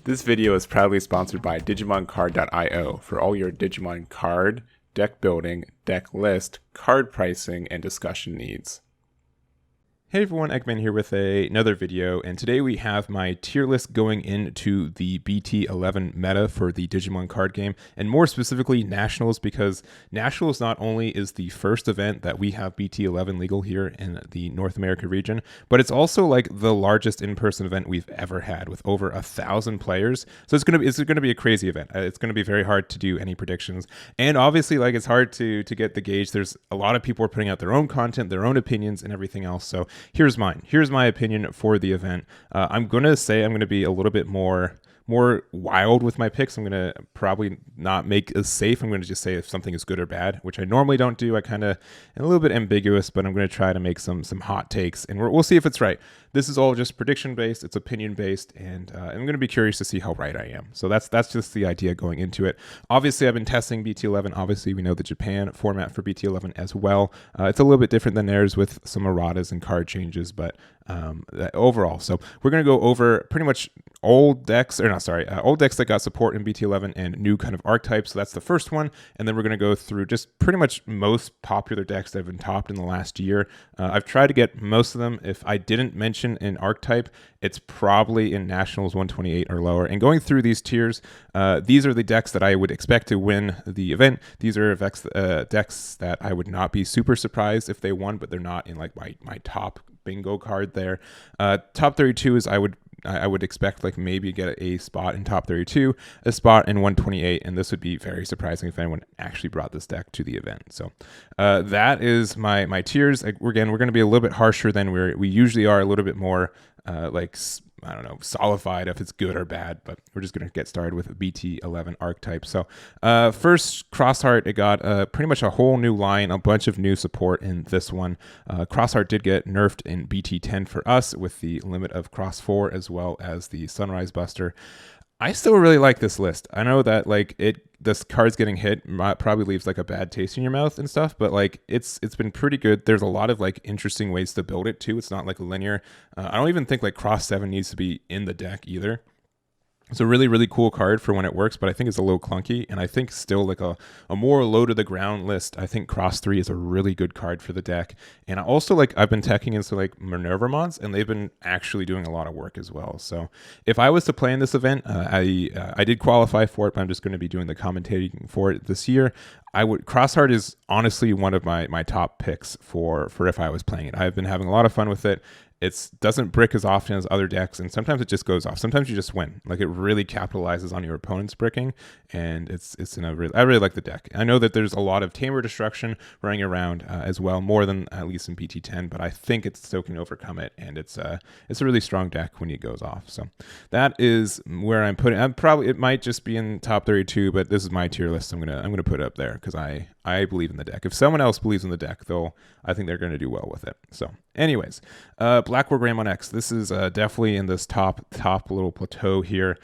This video is proudly sponsored by DigimonCard.io for all your Digimon card, deck building, deck list, card pricing, and discussion needs. Hey everyone, Eggman here with another video, and today we have my tier list going into the BT11 meta for the Digimon card game, and more specifically Nationals, because Nationals not only is the first event that we have BT11 legal here in the North America region, but it's also like the largest in-person event we've ever had with over 1,000 players. So it's gonna be a crazy event. It's gonna be very hard to do any predictions, and obviously like it's hard to get the gauge. There's a lot of people are putting out their own content, their own opinions, and everything else. So here's mine. Here's my opinion for the event. I'm going to be a little bit more wild with my picks. I'm going to probably not make as safe. I'm going to just say if something is good or bad, which I normally don't do. I kind of am a little bit ambiguous, but I'm going to try to make some hot takes, and we'll see if it's right. This is all just prediction based. It's opinion based, and I'm going to be curious to see how right I am. So that's just the idea going into it. Obviously, I've been testing BT11. Obviously, we know the Japan format for BT11 as well. It's a little bit different than theirs with some erratas and card changes, but overall. So we're going to go over pretty much old decks that got support in BT11 and new kind of archetypes. So that's the first one. And then we're going to go through just pretty much most popular decks that have been topped in the last year. I've tried to get most of them. If I didn't mention an archetype, it's probably in Nationals 128 or lower. And going through these tiers, these are the decks that I would expect to win the event. These are decks that I would not be super surprised if they won, but they're not in like my top bingo card there. Top 32 is I would expect like maybe get a spot in top 32, a spot in 128, and this would be very surprising if anyone actually brought this deck to the event. So that is my tiers. We're going to be a little bit harsher than we usually are, a little bit more I don't know, solidified if it's good or bad, but we're just going to get started with BT11 archetype. So first, Crossheart, it got pretty much a whole new line, a bunch of new support in this one. Crossheart did get nerfed in BT10 for us with the limit of Cross 4 as well as the Sunrise Buster. I still really like this list. I know that like this card's getting hit probably leaves like a bad taste in your mouth and stuff, but like it's been pretty good. There's a lot of like interesting ways to build it too. It's not like linear. I don't even think like Cross 7 needs to be in the deck either. It's a really, really cool card for when it works, but I think it's a little clunky, and I think still like a more low-to-the-ground list. I think Cross 3 is a really good card for the deck, and I also like I've been teching into like Minervamons, and they've been actually doing a lot of work as well. So if I was to play in this event, I did qualify for it, but I'm just going to be doing the commentating for it this year. Crossheart is honestly one of my top picks for if I was playing it. I've been having a lot of fun with it. It doesn't brick as often as other decks, and sometimes it just goes off. Sometimes you just win. Like it really capitalizes on your opponent's bricking, and I really like the deck. I know that there's a lot of Tamer Destruction running around as well, more than at least in BT10, but I think it still can overcome it, and it's a really strong deck when it goes off. So that is where I'm putting. It might just be in top 32, but this is my tier list. I'm gonna put it up there because I believe in the deck. If someone else believes in the deck, though, I think they're going to do well with it. So anyways, Black War Greymon X. This is definitely in this top little plateau here.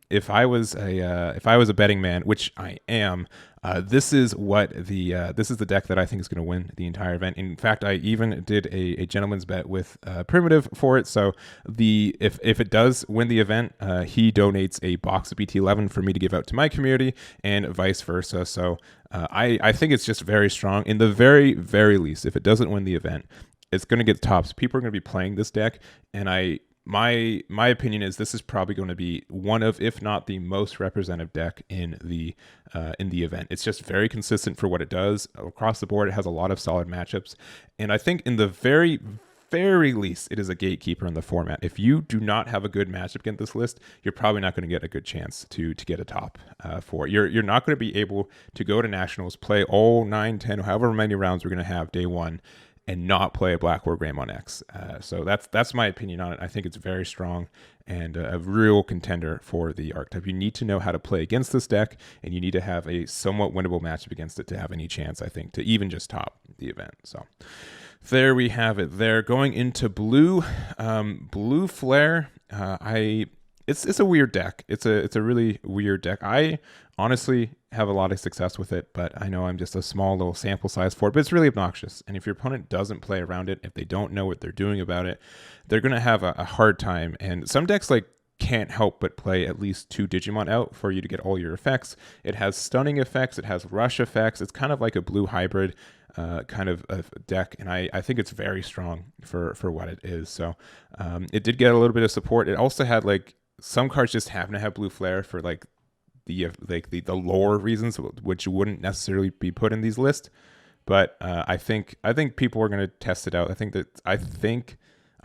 If I was a betting man, which I am, this is the deck that I think is going to win the entire event. In fact, I even did a gentleman's bet with Primitive for it. So if it does win the event, he donates a box of BT11 for me to give out to my community, and vice versa. So I think it's just very strong. In the very, very least, if it doesn't win the event, it's going to get tops. People are going to be playing this deck, and my opinion is this is probably going to be one of, if not the most representative deck in the event. It's just very consistent for what it does across the board. It has a lot of solid matchups, and I think in the very, very least, it is a gatekeeper in the format. If you do not have a good matchup against this list, you're probably not going to get a good chance to get a top for it. You're not going to be able to go to Nationals, play all 9, 10, however many rounds we're going to have day one, and not play a Black War Greymon X. So that's my opinion on it. I think it's very strong and a real contender for the archetype. You need to know how to play against this deck, and you need to have a somewhat winnable matchup against it to have any chance, I think, to even just top the event. So there we have it there. Going into blue, Blue Flare, it's a weird deck. It's a really weird deck. I honestly have a lot of success with it, but I know I'm just a small little sample size for it, but it's really obnoxious. And if your opponent doesn't play around it, if they don't know what they're doing about it, they're going to have a hard time. And some decks like can't help but play at least 2 Digimon out for you to get all your effects. It has stunning effects. It has rush effects. It's kind of like a blue hybrid kind of a deck, and I think it's very strong for what it is. So it did get a little bit of support. It also had like some cards just happen to have blue flare for like the lore reasons, which wouldn't necessarily be put in these lists. But I think people are going to test it out. I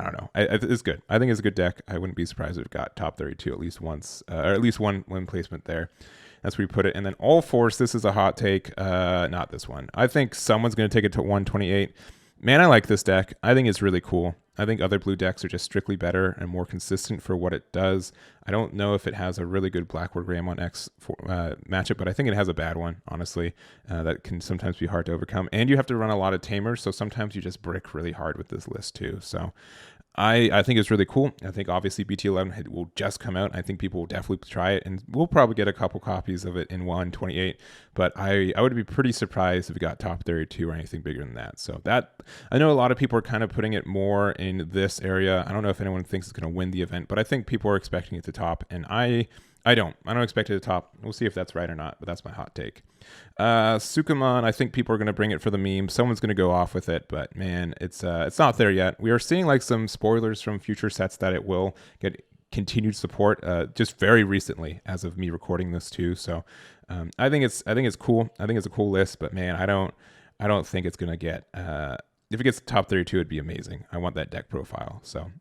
don't know. It's good. I think it's a good deck. I wouldn't be surprised if it got top 32 at least once, or at least one placement there. That's where we put it. And then All Force, this is a hot take. Not this one. I think someone's going to take it to 128. Man, I like this deck. I think it's really cool. I think other blue decks are just strictly better and more consistent for what it does. I don't know if it has a really good Blackwood Greymon X matchup, but I think it has a bad one, honestly, that can sometimes be hard to overcome. And you have to run a lot of Tamers, so sometimes you just brick really hard with this list too. So I think it's really cool. I think obviously BT11 will just come out. I think people will definitely try it, and we'll probably get a couple copies of it in 128. But I would be pretty surprised if it got top 32 or anything bigger than that. So that, I know a lot of people are kind of putting it more in this area. I don't know if anyone thinks it's going to win the event, but I think people are expecting it to top, and I don't expect it to top. We'll see if that's right or not, but that's my hot take. Sukamon, I think people are going to bring it for the meme. Someone's going to go off with it, but man, it's not there yet. We are seeing like some spoilers from future sets that it will get continued support just very recently as of me recording this too. So I think it's cool. I think it's a cool list, but man, I don't think it's going to get if it gets top 32, it'd be amazing. I want that deck profile. So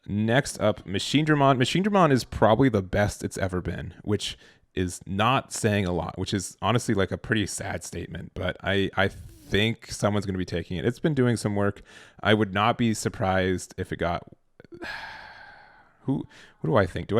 next up, Machine Dramon. Machine Dramon is probably the best it's ever been, which is not saying a lot, which is honestly like a pretty sad statement, but I think someone's going to be taking it. It's been doing some work. I would not be surprised if it got... Who do I think?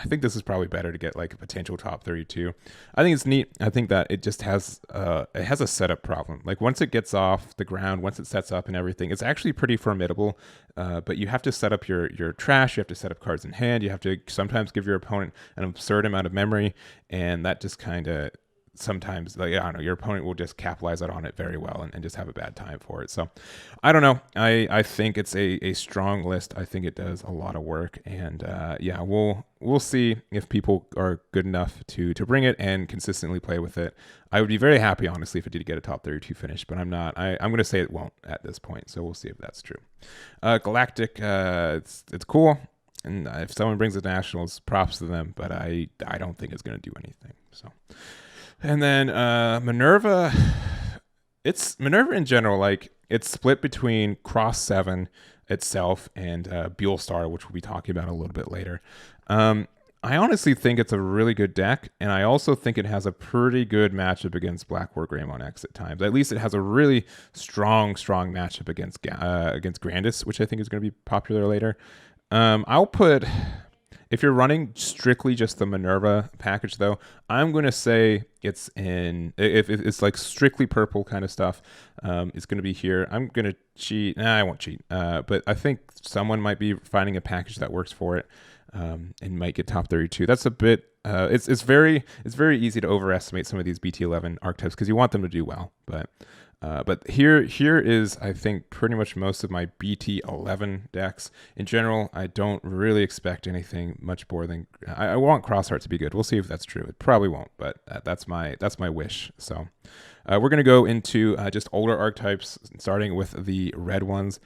I think this is probably better to get like a potential top 32. I think it's neat. I think that it just has a setup problem. Like once it gets off the ground, once it sets up and everything, it's actually pretty formidable. But you have to set up your trash. You have to set up cards in hand. You have to sometimes give your opponent an absurd amount of memory, and that just kind of sometimes, like, I don't know, your opponent will just capitalize on it very well and just have a bad time for it. So I don't know. I think it's a strong list. I think it does a lot of work, and yeah, we'll see if people are good enough to bring it and consistently play with it. I would be very happy, honestly, if it did get a top 32 finish, but I'm not. I'm going to say it won't at this point, so we'll see if that's true. Galactic, it's cool, and if someone brings the Nationals, props to them, but I don't think it's going to do anything. So. And then Minerva, it's Minerva in general, like it's split between Cross 7 itself and Buell Star, which we'll be talking about a little bit later. I honestly think it's a really good deck, and I also think it has a pretty good matchup against Black War Greymon X at times. At least it has a really strong matchup against Grandis, which I think is going to be popular later. I'll put... If you're running strictly just the Minerva package, though, I'm going to say it's in... If it's like strictly purple kind of stuff, it's going to be here. I'm going to cheat. Nah, I won't cheat. But I think someone might be finding a package that works for it and might get top 32. That's a bit... It's very easy to overestimate some of these BT11 archetypes because you want them to do well. But here is, I think, pretty much most of my BT11 decks. In general, I don't really expect anything much more than... I want Crossheart to be good. We'll see if that's true. It probably won't, but that's my wish. So we're going to go into just older archetypes, starting with the red ones.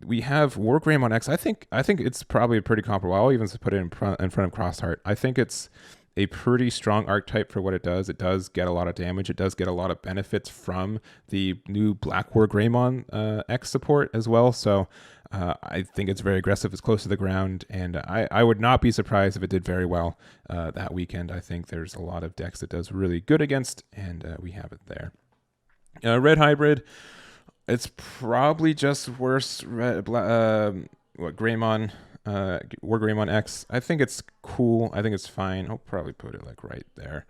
We have War Greymon X. I think it's probably pretty comparable. I'll even put it in front of Crossheart. I think it's a pretty strong archetype for what it does. It does get a lot of damage. It does get a lot of benefits from the new Black War Greymon X support as well. So I think it's very aggressive. It's close to the ground, and I would not be surprised if it did very well that weekend. I think there's a lot of decks it does really good against, and we have it there. Red Hybrid, it's probably just worse. Greymon... War Greymon X. I think it's cool. I think it's fine. I'll probably put it like right there.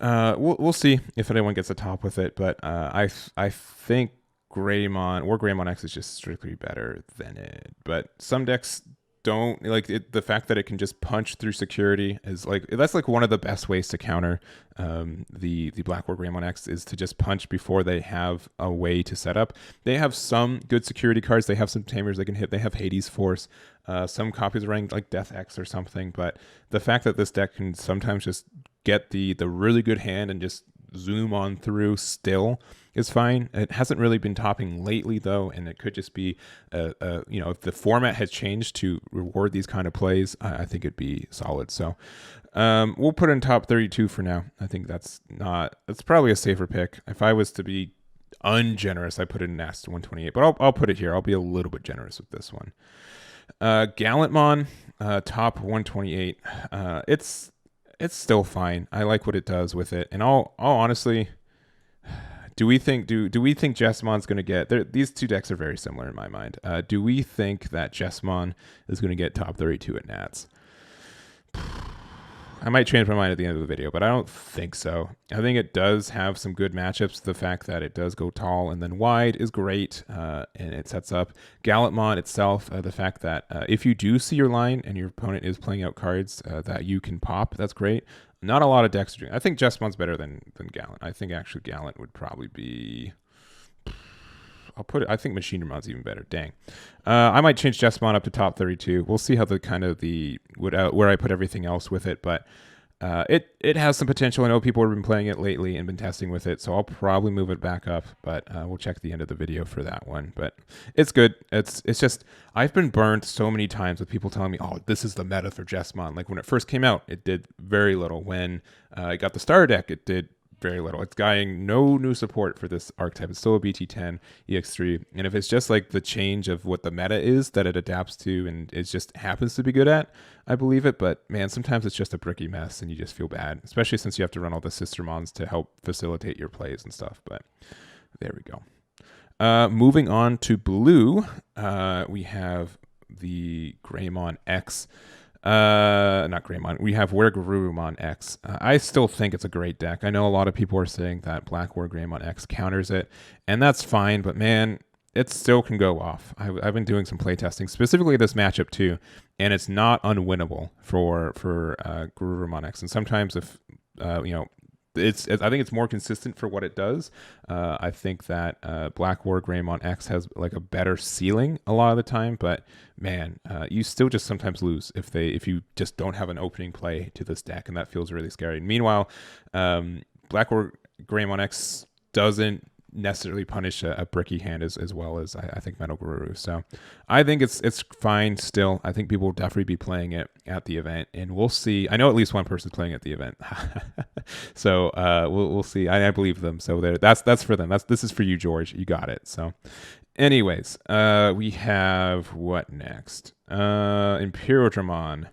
We'll see if anyone gets a top with it, but I think War Greymon X is just strictly better than it. But some decks don't like it. The fact that it can just punch through security is like, that's like one of the best ways to counter the Black War Greymon X, is to just punch before they have a way to set up. They have some good security cards. They have some tamers they can hit. They have Hades Force. Some copies are running like Death X or something. But the fact that this deck can sometimes just get the really good hand and just zoom on through still is fine. It hasn't really been topping lately though, and it could just be if the format has changed to reward these kind of plays, I think it'd be solid. So we'll put in top 32 for now. I think that's probably a safer pick. If I was to be ungenerous, I put it in Nast 128, but I'll put it here. I'll be a little bit generous with this one. Gallantmon, top 128. It's still fine. I like what it does with it, and I'll honestly, do we think Jesmon's going to get these two decks are very similar in my mind. Do we think that Jesmon is going to get top 32 at Nats? I might change my mind at the end of the video, but I don't think so. I think it does have some good matchups. The fact that it does go tall and then wide is great, and it sets up Gallantmon itself. The fact that if you do see your line and your opponent is playing out cards that you can pop, that's great. Not a lot of decks are doing. I think Jesmon's better than Gallant. I think actually Gallant would probably be. I think Machinemon's even better. Dang. I might change Jesmon up to top 32. We'll see how where I put everything else with it, but it has some potential. I know people have been playing it lately and been testing with it, so I'll probably move it back up, but we'll check the end of the video for that one. But it's good. It's just, I've been burned so many times with people telling me, oh, this is the meta for Jesmon. Like when it first came out, it did very little. When it got the starter deck, it did very little. It's getting no new support for this archetype. It's still a BT10 EX3, and if it's just like the change of what the meta is that it adapts to and it just happens to be good at, I believe it. But man, sometimes it's just a bricky mess and you just feel bad, especially since you have to run all the sister mons to help facilitate your plays and stuff. But there we go. Moving on to blue, we have the Greymon X. Not Greymon. We have Wergarurumon X. I still think it's a great deck. I know a lot of people are saying that Black War Greymon X counters it, and that's fine, but man, it still can go off. I've been doing some playtesting, specifically this matchup too, and it's not unwinnable for Garurumon X. And sometimes if I think it's more consistent for what it does. I think that Black War Greymon X has like a better ceiling a lot of the time, but man, you still just sometimes lose if you just don't have an opening play to this deck, and that feels really scary. Meanwhile, Black War Greymon X doesn't necessarily punish a bricky hand as well as I think Metal Guru. So I think it's fine still. I think people will definitely be playing it at the event, and we'll see. I know at least one person's playing at the event. So we'll see. I believe them. So that's for them. This is for you, George. You got it. So anyways, we have what next? Imperiodramon.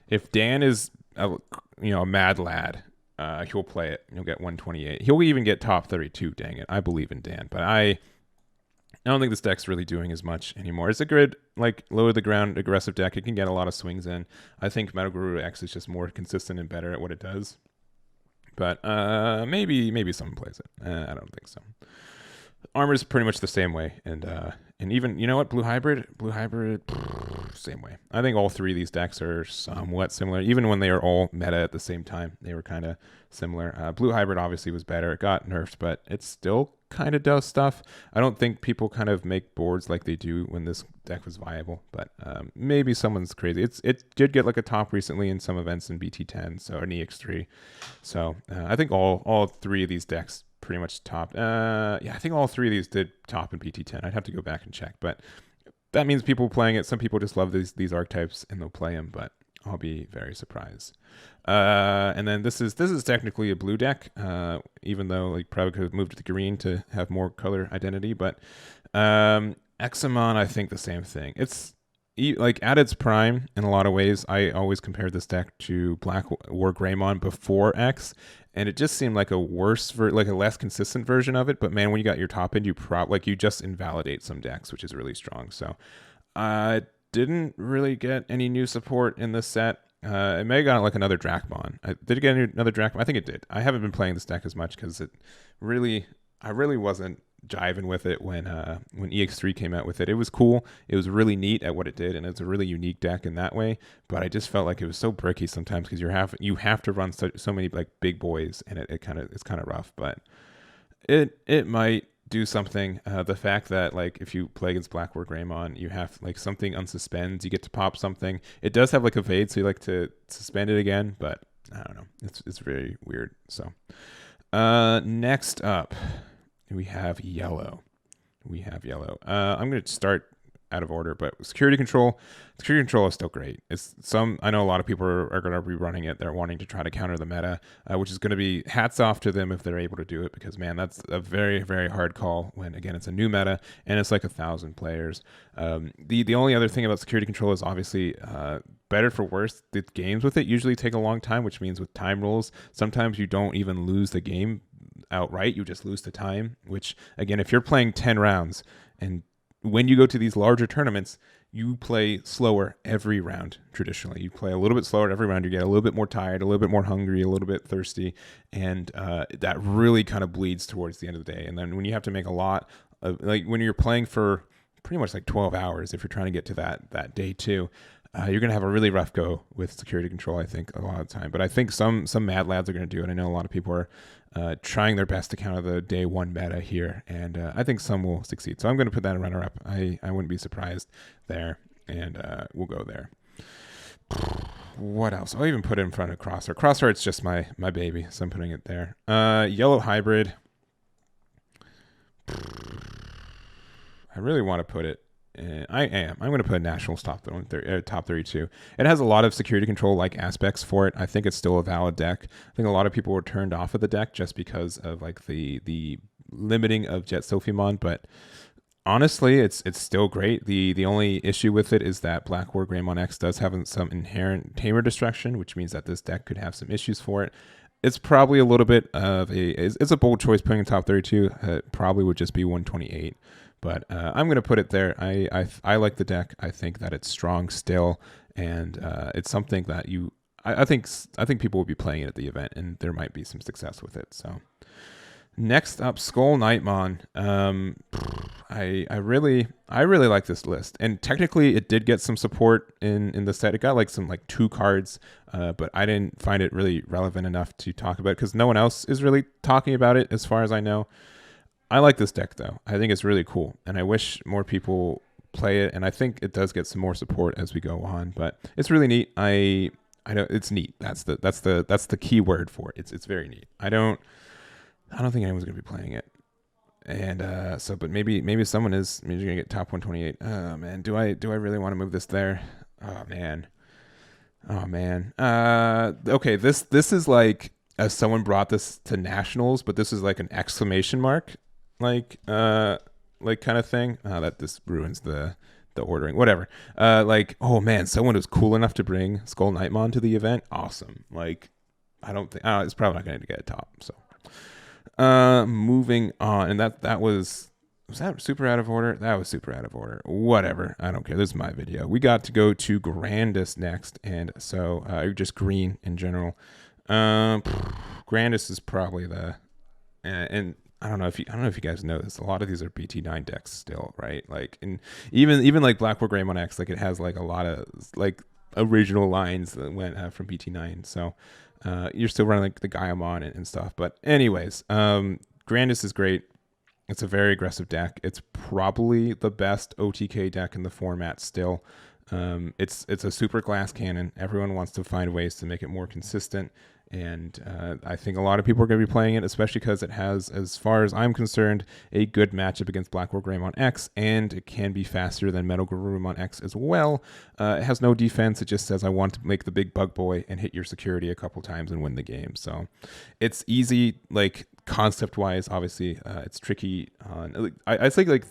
If Dan is a mad lad, he'll play it. He'll get 128. He'll even get top 32. Dang it. I believe in Dan, but I don't think this deck's really doing as much anymore. It's a good, like, low to the ground aggressive deck. It can get a lot of swings in. I think Metal Guru X is just more consistent and better at what it does. But maybe someone plays it. I don't think so. Armor's pretty much the same way, and even, you know what, Blue Hybrid, same way. I think all three of these decks are somewhat similar. Even when they are all meta at the same time, they were kind of similar. Blue Hybrid obviously was better. It got nerfed, but it still kind of does stuff. I don't think people kind of make boards like they do when this deck was viable, but maybe someone's crazy. It did get like a top recently in some events in BT10, so an EX3. So I think all three of these decks pretty much topped. I think all three of these did top in BT10. I'd have to go back and check, but that means people playing it. Some people just love these archetypes and they'll play them, but I'll be very surprised. And then this is technically a blue deck, even though like probably could have moved to the green to have more color identity. But Examon, I think the same thing. It's like at its prime in a lot of ways. I always compared this deck to Black War Greymon before X, and it just seemed like a worse, like a less consistent version of it. But man, when you got your top end, you just invalidate some decks, which is really strong. So I didn't really get any new support in this set. It may have gotten like another Dracmon. Did it get another Dracmon? I think it did. I haven't been playing this deck as much because I really wasn't jiving with it when EX3 came out with it. It was cool. It was really neat at what it did, and it's a really unique deck in that way. But I just felt like it was so bricky sometimes because you have to run so many like big boys, and it's kind of rough. But it might do something. The fact that like if you play against Blackboard Greymon, you have like something unsuspends, you get to pop something. It does have like evade, so you like to suspend it again, but I don't know. It's very weird. So next up, we have yellow. I'm going to start out of order, but security control is still great. I know a lot of people are going to be running it. They're wanting to try to counter the meta, which is going to be hats off to them if they're able to do it, because man, that's a very, very hard call when again, it's a new meta and it's like 1,000 players. The only other thing about security control is obviously, better for worse, the games with it usually take a long time, which means with time rules, sometimes you don't even lose the game outright. You just lose the time, which again, if you're playing 10 rounds and when you go to these larger tournaments, you play slower every round. Traditionally, you play a little bit slower every round. You get a little bit more tired, a little bit more hungry, a little bit thirsty, and that really kind of bleeds towards the end of the day. And then when you have to make a lot of, like when you're playing for pretty much like 12 hours, if you're trying to get to that day two, you're going to have a really rough go with security control, I think, a lot of the time. But I think some mad lads are going to do it. I know a lot of people are trying their best to counter the day one meta here, and I think some will succeed. So I'm going to put that in runner-up. I wouldn't be surprised there, and we'll go there. What else? I'll even put it in front of Crossheart. Crossheart's just my baby, so I'm putting it there. Yellow hybrid. I really want to put it. I'm going to put Nationals top 32. It has a lot of security control like aspects for it. I think it's still a valid deck. I think a lot of people were turned off of the deck just because of like the limiting of Jet Sophimon, but honestly, it's still great. The only issue with it is that Black War Greymon X does have some inherent tamer destruction, which means that this deck could have some issues for it. It's probably a little bit of it's a bold choice putting in top 32. It probably would just be 128. But I'm going to put it there. I like the deck. I think that it's strong still, and it's something that I think people will be playing it at the event, and there might be some success with it. So next up, SkullKnightmon. I really like this list, and technically it did get some support in the set. It got like some 2 cards, but I didn't find it really relevant enough to talk about it because no one else is really talking about it as far as I know. I like this deck though. I think it's really cool, and I wish more people play it. And I think it does get some more support as we go on. But it's really neat. I know it's neat. That's the key word for it. It's very neat. I don't think anyone's gonna be playing it. And but maybe someone is. Maybe you're gonna get top 128. Oh man, do I really want to move this there? Oh man. Okay, this is like as someone brought this to Nationals, but this is like an exclamation mark. Like kind of thing. That this ruins the ordering. Whatever. Oh man, someone was cool enough to bring SkullKnightmon to the event. Awesome. I don't think it's probably not going to get a top. So, moving on, and that was that super out of order? That was super out of order. Whatever. I don't care. This is my video. We got to go to Grandis next, and so just green in general. Grandis is probably and I don't know if you guys know this. A lot of these are BT9 decks still, right? And even like Black War Greymon X, it has a lot of original lines that went from BT9. So you're still running the Gaiamon and stuff. But anyways, Grandis is great. It's a very aggressive deck. It's probably the best OTK deck in the format still. It's a super glass cannon. Everyone wants to find ways to make it more consistent. And I think a lot of people are going to be playing it, especially because it has, as far as I'm concerned, a good matchup against Black War Greymon X, and it can be faster than Metal Garurumon X as well. It has no defense. It just says, I want to make the big bug boy and hit your security a couple times and win the game. So it's easy, concept-wise. Obviously, it's tricky. I think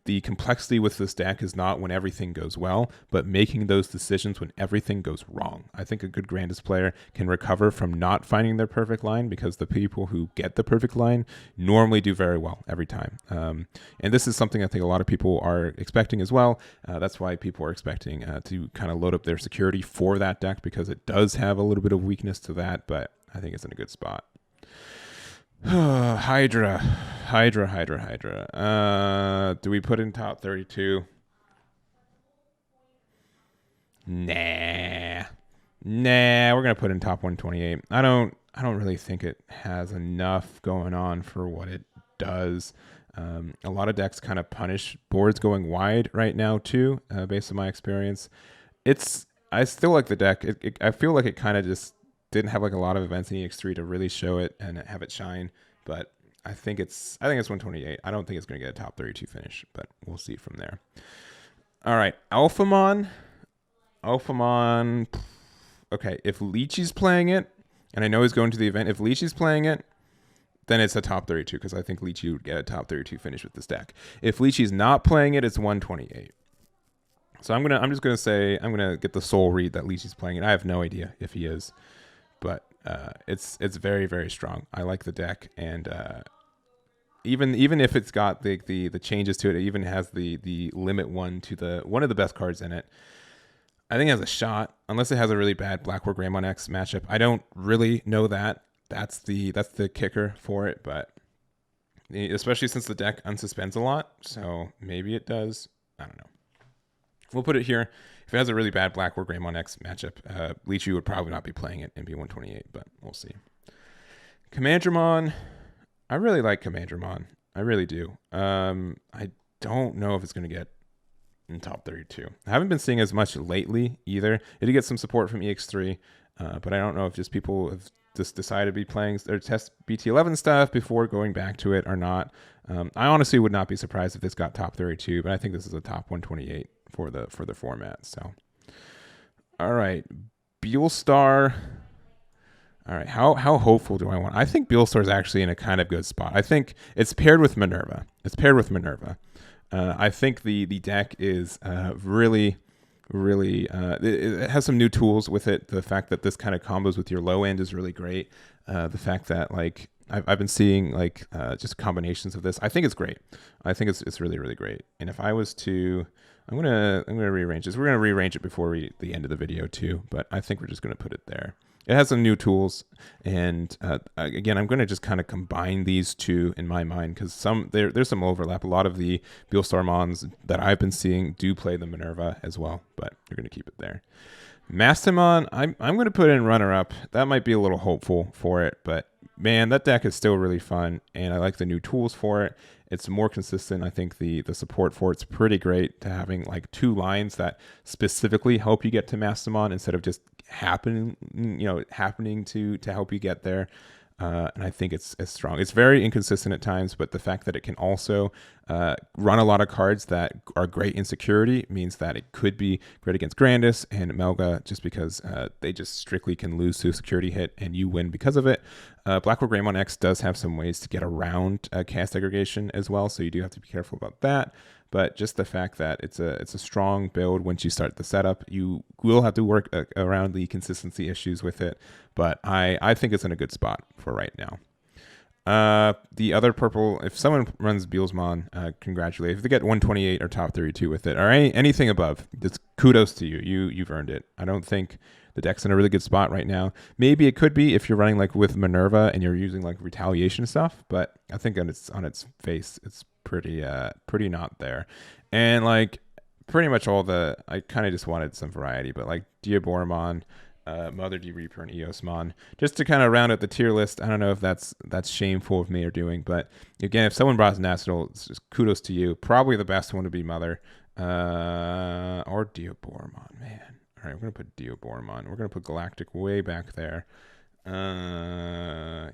the complexity with this deck is not when everything goes well, but making those decisions when everything goes wrong. I think a good Grandis player can recover from not finding their perfect line, because the people who get the perfect line normally do very well every time. And this is something I think a lot of people are expecting as well. That's why people are expecting to kind of load up their security for that deck, because it does have a little bit of weakness to that, but I think it's in a good spot. Hydra. Do we put in top 32? Nah, we're gonna put in top 128. I don't really think it has enough going on for what it does. A lot of decks kind of punish boards going wide right now too, based on my experience. I still like the deck. I feel like it kind of just didn't have like a lot of events in EX3 to really show it and have it shine. But I think it's 128. I don't think it's going to get a top 32 finish, but we'll see from there. All right, Alphamon. Okay, if Leechy's playing it, and I know he's going to the event, if Leechy's playing it, then it's a top 32 because I think Leechy would get a top 32 finish with this deck. If Leechy's not playing it, it's 128. So I'm just gonna say I'm gonna get the soul read that Leechy's playing it. I have no idea if he is, but it's very, very strong. I like the deck, and even if it's got the changes to it, it even has the limit one to one of the best cards in it. I think it has a shot, unless it has a really bad Blackboard Greymon X matchup. I don't really know that. That's the kicker for it, but especially since the deck unsuspends a lot, so maybe it does. I don't know. We'll put it here. If it has a really bad Blackboard Greymon X matchup, Leechy would probably not be playing it and be 128, but we'll see. Commandramon. I really like Commandramon. I really do. I don't know if it's going to get in top 32. I haven't been seeing as much lately either. It did get some support from EX3, but I don't know if just people have just decided to be playing or test BT11 stuff before going back to it or not. I honestly would not be surprised if this got top 32, but I think this is a top 128 for the format. So, all right, Beelstar. All right, how hopeful do I want? I think Beelstar is actually in a kind of good spot. I think it's paired with Minerva. I think the deck is really, it has some new tools with it. The fact that this kind of combos with your low end is really great. The fact that like I've been seeing like just combinations of this. I think it's great. I think it's really, really great. And if I was to, I'm gonna rearrange this. We're gonna rearrange it before the end of the video too. But I think we're just gonna put it there. It has some new tools, and again, I'm going to just kind of combine these two in my mind because there's some overlap. A lot of the Beelstar Mons that I've been seeing do play the Minerva as well, but you're going to keep it there. Mastamon, I'm going to put in runner-up. That might be a little hopeful for it, but man, that deck is still really fun, and I like the new tools for it. It's more consistent. I think the support for it's pretty great to having like two lines that specifically help you get to Mastamon instead of just happening to help you get there. And I think it's strong. It's very inconsistent at times, but the fact that it can also run a lot of cards that are great in security means that it could be great against Grandis and Melga just because they just strictly can lose to a security hit and you win because of it. Blackboard Greymon X does have some ways to get around cast aggregation as well, so you do have to be careful about that. But just the fact that it's a strong build once you start the setup, you will have to work around the consistency issues with it. But I think it's in a good spot for right now. The other purple, if someone runs Beelsmon, congratulations. If they get 128 or top 32 with it, or anything above, just kudos to you. You've earned it. I don't think the deck's in a really good spot right now. Maybe it could be if you're running like with Minerva and you're using like retaliation stuff, but I think on its face, it's pretty not there. And like pretty much I kind of just wanted some variety, but like Diaboromon, Mother D Reaper, and Eosmon, just to kind of round out the tier list. I don't know if that's shameful of me or doing, but again, if someone brought Nationals, just kudos to you. Probably the best one would be Mother or Diaboromon, man. All right, we're gonna put Diaboromon. We're gonna put Galactic way back there. Yeah,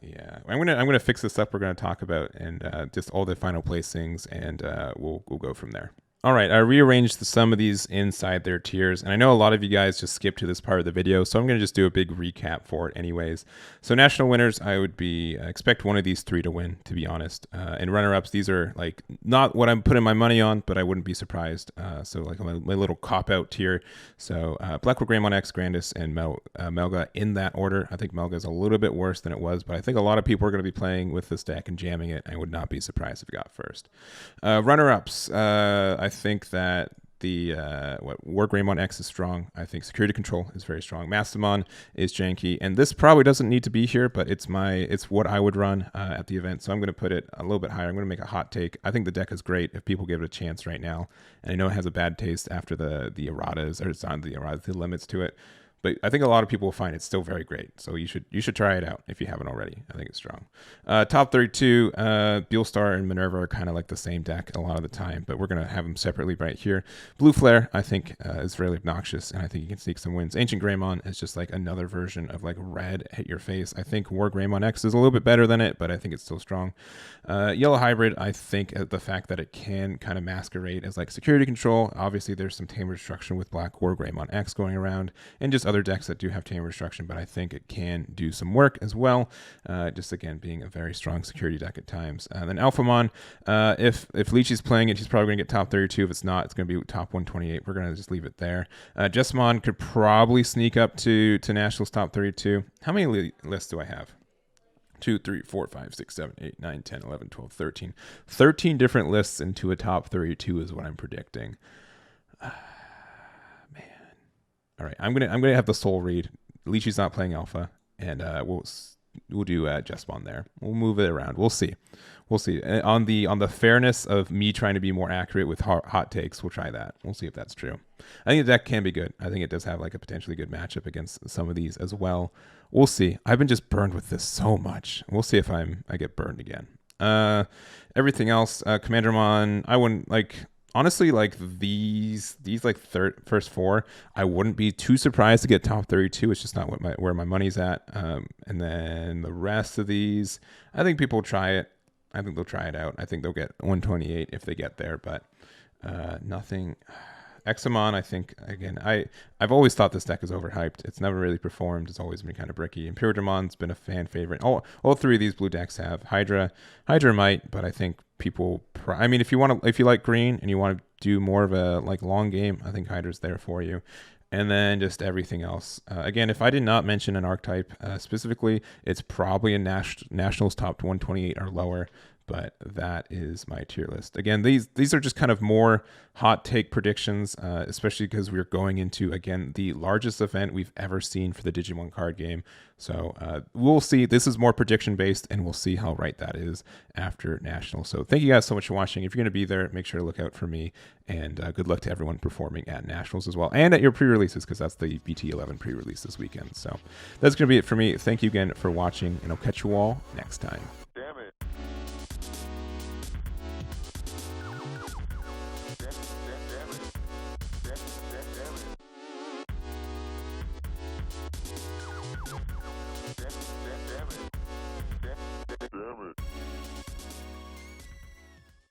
I'm gonna fix this up. We're gonna talk about and just all the final placings, and we'll go from there. All right, I rearranged some of these inside their tiers, and I know a lot of you guys just skipped to this part of the video, so I'm going to just do a big recap for it anyways. So national winners, I would expect one of these three to win, to be honest. And runner-ups, these are like not what I'm putting my money on, but I wouldn't be surprised. So like my little cop-out tier. So Blackboard Greymon X, Grandis, and Melga in that order. I think Melga is a little bit worse than it was, but I think a lot of people are going to be playing with this deck and jamming it. I would not be surprised if it got first. Runner-ups, I think that the War Greymon X is strong. I think Security Control is very strong. Mastamon is janky, and this probably doesn't need to be here, but it's what I would run at the event, so I'm going to put it a little bit higher. I'm going to make a hot take. I think the deck is great if people give it a chance right now, and I know it has a bad taste after the erratas, or it's on the erratas, the limits to it. But I think a lot of people will find it still very great. So you should try it out if you haven't already. I think it's strong. Top 32, Beelstar and Minerva are kind of like the same deck a lot of the time, but we're going to have them separately right here. Blue Flare, I think, is really obnoxious, and I think you can sneak some wins. Ancient Greymon is just like another version of like red hit your face. I think War Greymon X is a little bit better than it, but I think it's still strong. Yellow Hybrid, I think the fact that it can kind of masquerade as like security control. Obviously, there's some Tamer Destruction with Black War Greymon X going around, and just other decks that do have Tamer Destruction, but I think it can do some work as well. Just again, being a very strong security deck at times. And then Alphamon, if Leechy's playing it, he's probably going to get top 32. If it's not, it's going to be top 128. We're going to just leave it there. Jessamon could probably sneak up to Nationals top 32. How many lists do I have? 2, 3, 4, 5, 6, 7, 8, 9, 10, 11, 12, 13. 13 different lists into a top 32 is what I'm predicting. All right, I'm gonna have the soul read. Leechy's not playing alpha, and we'll do Jessamon there. We'll move it around. We'll see. On the fairness of me trying to be more accurate with hot takes, we'll try that. We'll see if that's true. I think the deck can be good. I think it does have like a potentially good matchup against some of these as well. We'll see. I've been just burned with this so much. We'll see if I get burned again. Everything else, Commandermon, I wouldn't like. Honestly, like these like first 4, I wouldn't be too surprised to get top 32. It's just not where my money's at. And then the rest of these, I think people will try it. I think they'll try it out. I think they'll get 128 if they get there, but nothing. Examon, I think, again, I've always thought this deck is overhyped. It's never really performed. It's always been kind of bricky. Imperialmon's been a fan favorite. All 3 of these blue decks have. Hydra might, but I think people, I mean, if you like green and you want to do more of a like long game, I think Hydra's there for you. And then just everything else. Again, if I did not mention an archetype specifically, it's probably a Nationals top 128 or lower. But that is my tier list. Again, these are just kind of more hot take predictions, especially because we're going into, again, the largest event we've ever seen for the Digimon card game. So we'll see. This is more prediction based, and we'll see how right that is after Nationals. So thank you guys so much for watching. If you're going to be there, make sure to look out for me. And good luck to everyone performing at Nationals as well, and at your pre-releases, because that's the BT11 pre-release this weekend. So that's going to be it for me. Thank you again for watching, and I'll catch you all next time. Damn it.